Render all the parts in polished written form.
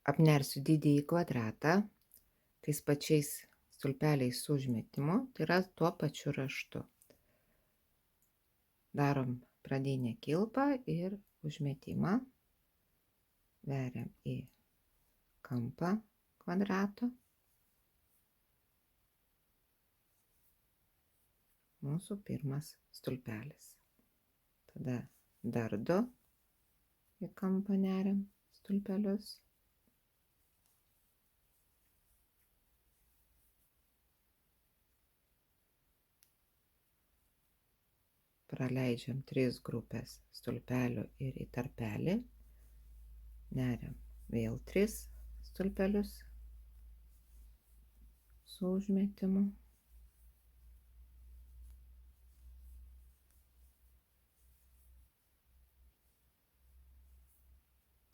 apnersiu didįjį kvadratą tais pačiais stulpeliais su užmetimu, tai yra tuo pačiu raštu. Darom pradinę kilpą ir užmetimą. Veriam į kampą kvadrato. Mūsų pirmas stulpelis. Tada dar du į kampą neriam stulpelius. Praleidžiam 3 grupės stulpelių ir į tarpelį. Neriam vėl 3 stulpelius su užmetimu.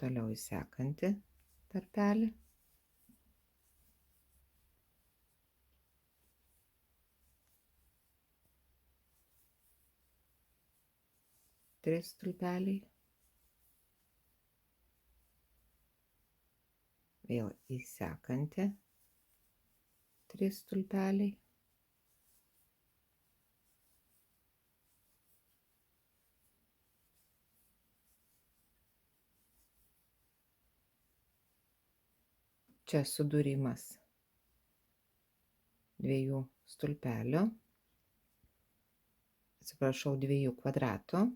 Toliau į sekantį tarpelį. Trys stulpeliai. Vėl į sekantį 3 stulpeliai. Čia sudūrimas dviejų stulpelių, atsiprašau, 2 kvadratų.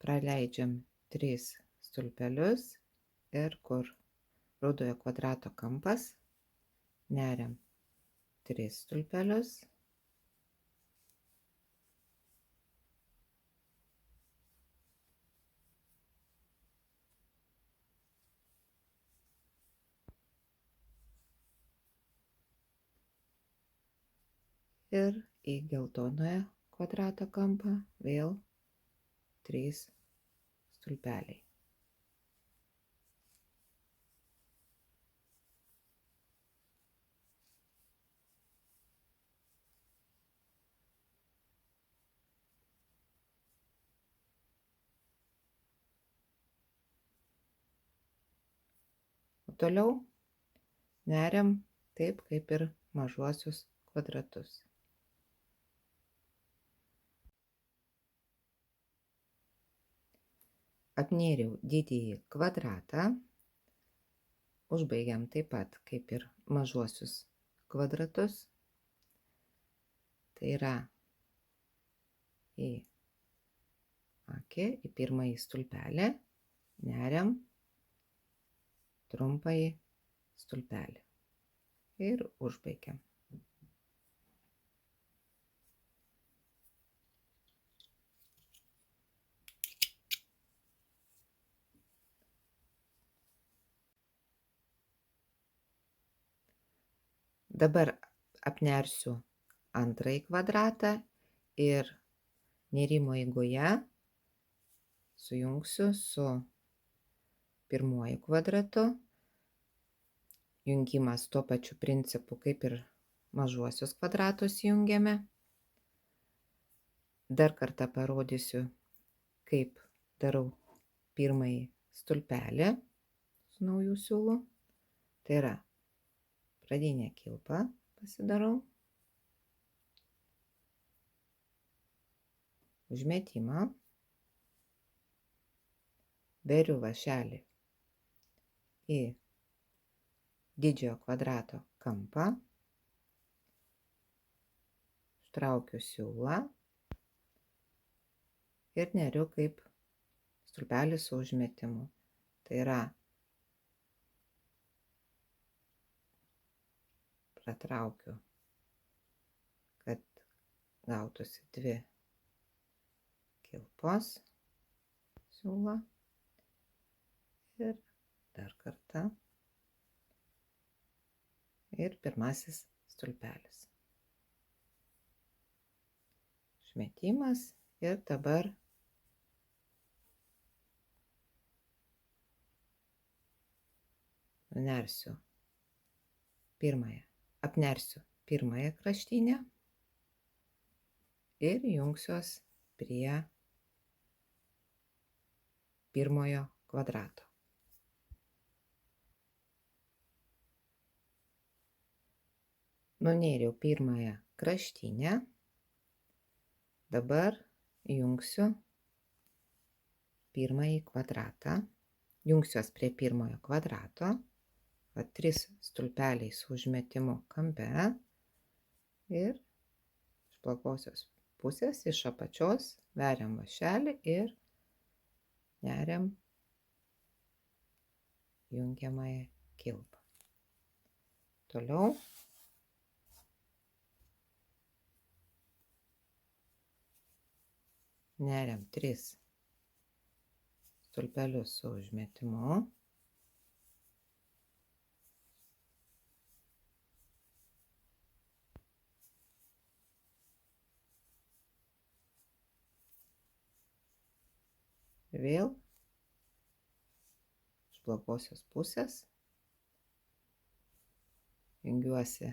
Praleidžiam 3 stulpelius ir kur rudojo kvadrato kampas, neriam 3 stulpelius. Ir į geltonojo kvadrato kampą vėl 3 stulpeliai. O toliau neriam taip kaip ir mažuosius kvadratus. Apnėriau didįjį kvadratą, užbaigiam taip pat kaip ir mažuosius kvadratus, tai yra į akį, į pirmąjį stulpelį, neriam trumpąjį stulpelį ir užbaigiam. Dabar apnersiu antrąjį kvadratą ir nėrimo eigoje sujungsiu su pirmuoju kvadratu. Jungimas tuo pačiu principu, kaip ir mažuosius kvadratus jungiame. Dar kartą parodysiu, kaip darau pirmąjį stulpelį su naujų siūlų. Tai yra pradinę kilpą pasidarau, užmetimą, beriu vąšelį į didžiojo kvadrato kampą, ištraukiu siūlą ir neriu kaip stulpelį su užmetimu. Tai yra pratraukiu, kad gautųsi 2 kilpos siūlą ir dar kartą ir pirmasis stulpelis. Užmetimas ir dabar apnersiu pirmąją kraštinę ir jungsiuos prie pirmojo kvadrato. Nunėriau pirmąją kraštinę. Dabar jungsiu pirmąjį kvadratą. Jungsiuos prie pirmojo kvadrato. 3 stulpeliai su užmetimu kampe. Ir iš blogosios pusės, iš apačios veriam vąšelį ir neriam jungiamąją kilpą. Toliau neriam 3 stulpelius su užmetimu. Vėl iš blogosios pusės jungiuosi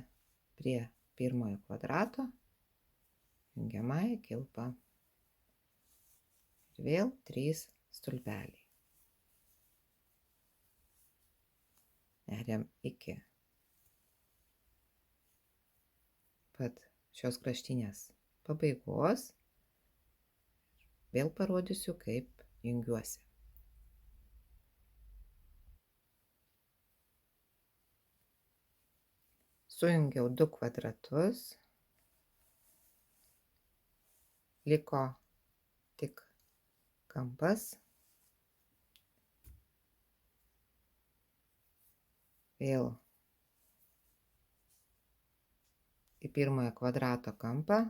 prie pirmojo kvadrato, jungiamąją kilpą. Ir vėl 3 stulpeliai. Neriam iki pat šios kraštinės pabaigos. Vėl parodysiu, kaip jungiuosi. Sujungiau 2 kvadratus. Liko tik kampas. Vėl į pirmojo kvadrato kampą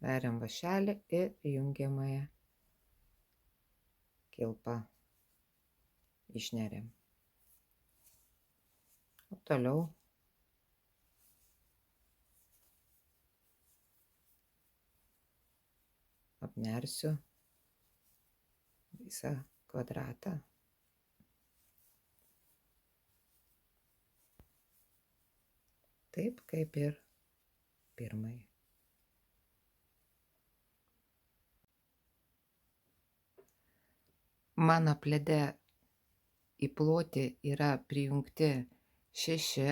veriam vąšelį ir jungiamąją kilpą išneriam. O toliau apnersiu visą kvadratą. Taip kaip ir pirmąjį. Mano plėde į plotį yra prijungti 6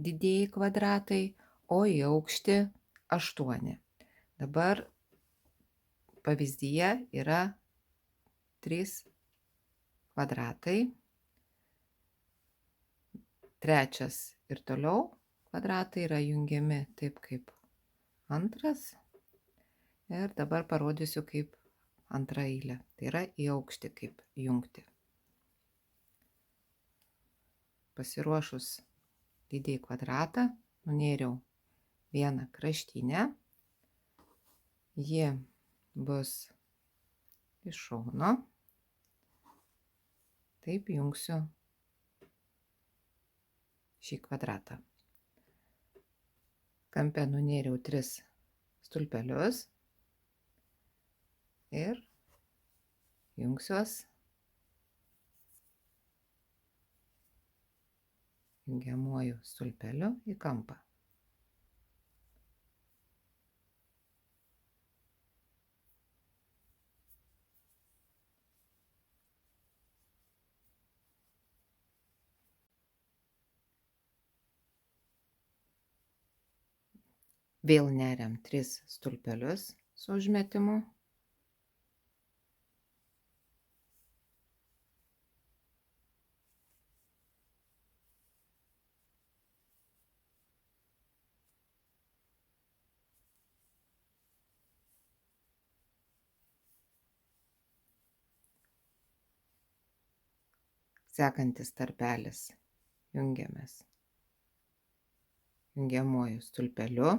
didieji kvadratai, o į aukštį 8. Dabar pavyzdyje yra 3 kvadratai. 3 ir toliau kvadratai yra jungiami taip kaip 2. Ir dabar parodysiu, kaip antrą eilę. Tai yra į aukštį kaip jungti. Pasiruošus didįjį kvadratą, nunėriau vieną kraštinę. Ji bus iš šono. Taip jungsiu šį kvadratą. Kampe nunėriau 3 stulpelius ir jungsiuos jungiamuoju stulpeliu į kampą. Vėl neriam 3 stulpelius su užmetimu. Sekantis tarpelis jungiamės jungiamuoju stulpeliu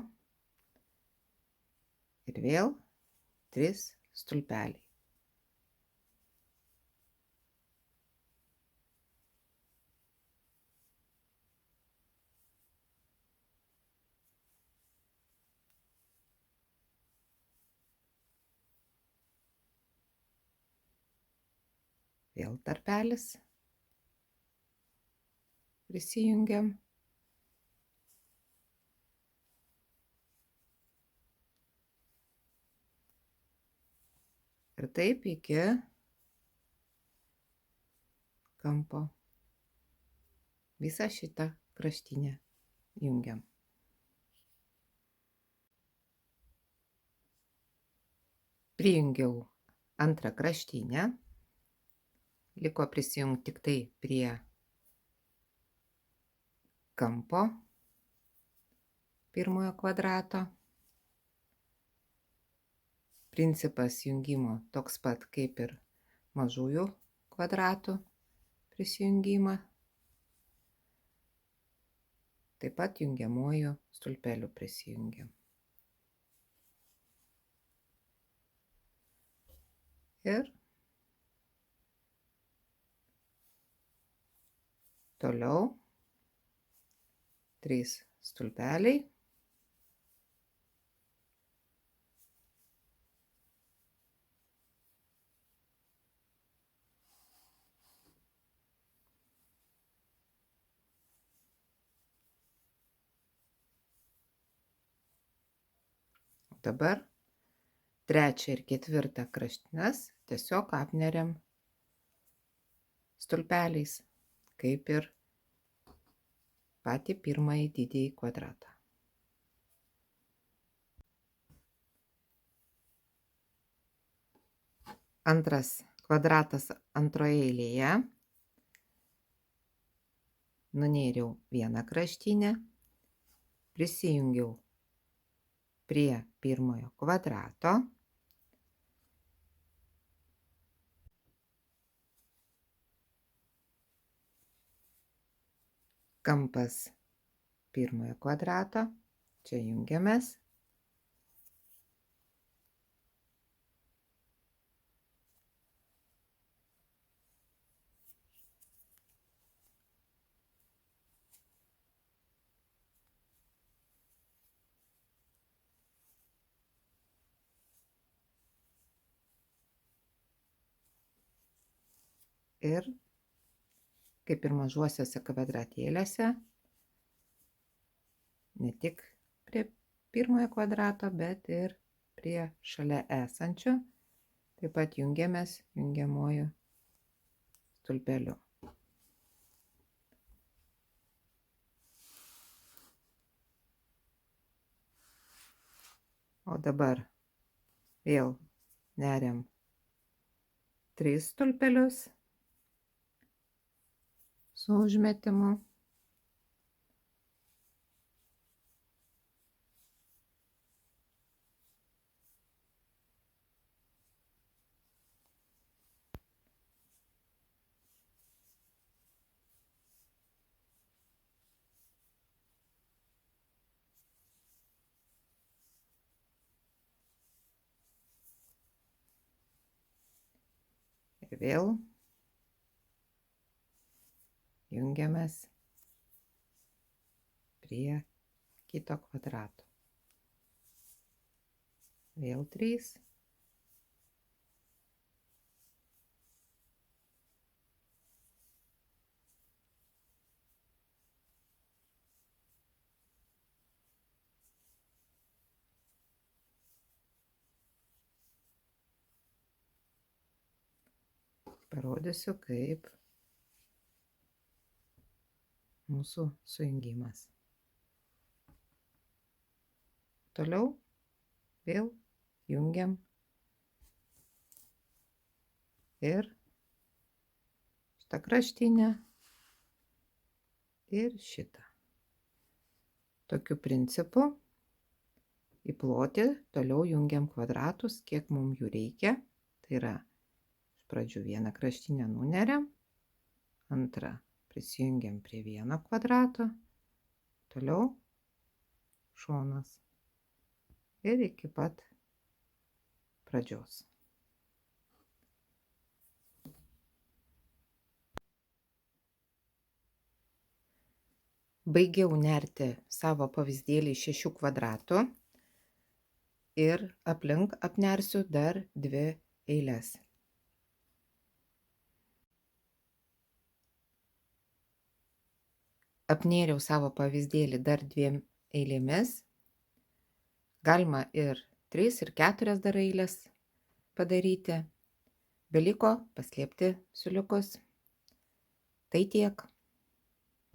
ir vėl 3 stulpeliai. Vėl tarpelis. Prisijungiam. Ir taip iki kampo. Visą šitą kraštinę jungiam. Prijungiau antrą kraštinę, liko prisijungti tik tai prie kampo pirmojo kvadrato. Principas jungimo toks pat kaip ir mažųjų kvadratų prisijungimą. Taip pat jungiamuoju stulpeliu prisijungiam. Ir toliau 3 stulpeliai. Dabar 3 ir 4 kraštines tiesiog apneriam stulpeliais, kaip ir patį pirmąjį didįjį kvadratą. Antras kvadratas antroje eilėje. Nunėriau vieną kraštinę, prisijungiau prie pirmojo kvadrato. Kampas pirmojo kvadrato, čia jungiamės. Ir kaip ir mažuosiuose kvadratėliuose, ne tik prie pirmojo kvadrato, bet ir prie šalia esančių, taip pat jungiamės jungiamuoju stulpeliu. O dabar vėl neriam 3 stulpelius su užmetimu. Ir vėl jungiamės prie kito kvadrato. Vėl 3. Parodysiu, kaip mūsų sujungimas. Toliau vėl jungiam ir šitą kraštinę ir šitą. Tokiu principu į plotį toliau jungiam kvadratus, kiek mums jų reikia. Tai yra, iš pradžių vieną kraštinę nuneriam, antrą prisijungiam prie vieno kvadrato, toliau šonas ir iki pat pradžios. Baigiau nerti savo pavyzdėlį 6 kvadratų ir aplink apnersiu dar 2 eiles. Apnėriau savo pavyzdėlį dar 2 eilėmis. Galima ir 3 ir 4 dar eilės padaryti. Beliko paslėpti siūliukus. Tai tiek.